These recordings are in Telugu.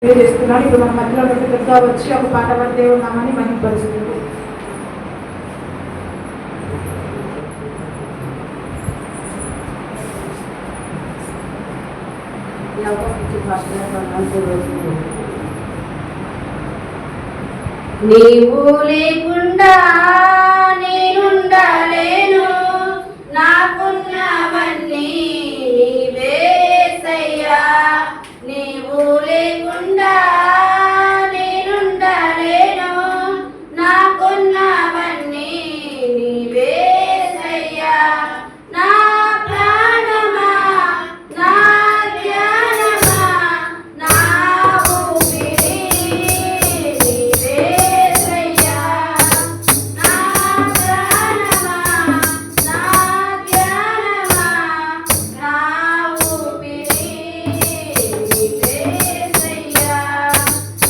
తెలియజేస్తున్నాను. ఇప్పుడు మన మధ్యలో పెద్దగా వచ్చి ఒక పాట పాడి దేవుడు నామాన్ని మహిమపరుస్తుంది. నీవు లేకుండా నేనుండలేను, నాకున్నవన్నీ నీవేసయ్యా. నీవు లేకుండా నేనుండలేను, నాకున్నవన్నీ నీవేసయ్యా. నా ప్రాణమా, నా ధ్యానమా, నా ఊపిరి నీవేసయ్యా. నా ప్రాణమా, నా ధ్యానమా, నా ఊపిరి నీవేసయ్యా.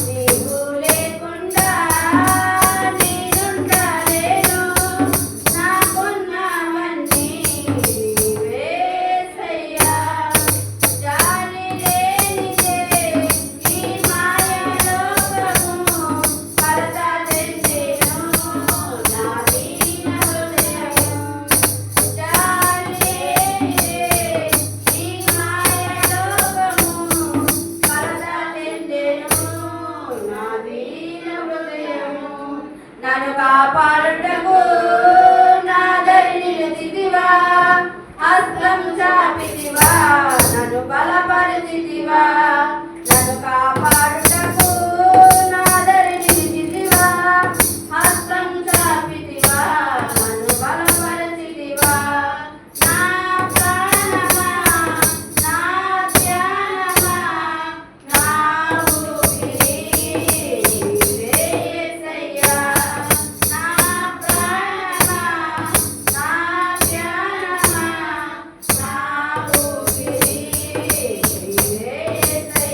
నీవు లేకుండా నేనుండలేను, నాకున్నవన్నీ నీవేసయ్యా. జాలి లేనిదే ఈ మాయలోకము, కలత చెందెను నా దీన హృదయము. జాలి లేనిదే ఈ మాయలోకము, కలత చెందెను నా దీన హృదయము. నన్ను కాపాడుటకు నా దరి నిలిచితివా, హస్తం చాపితివా, నన్ను బలపరిచితివా. నన్ను కాపాడుటకు నా దరి నిలిచితివా, హస్తం చాపితివా, నన్ను బలపరిచితివా. నా ప్రాణమా, నా ధ్యానమా, నా ఊపిరి నీవేసయ్యా. నా ప్రాణమా, నా ధ్యానమా, నా ఊపిరి నీవేసయ్యా.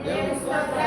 నీకు స్తోత్రం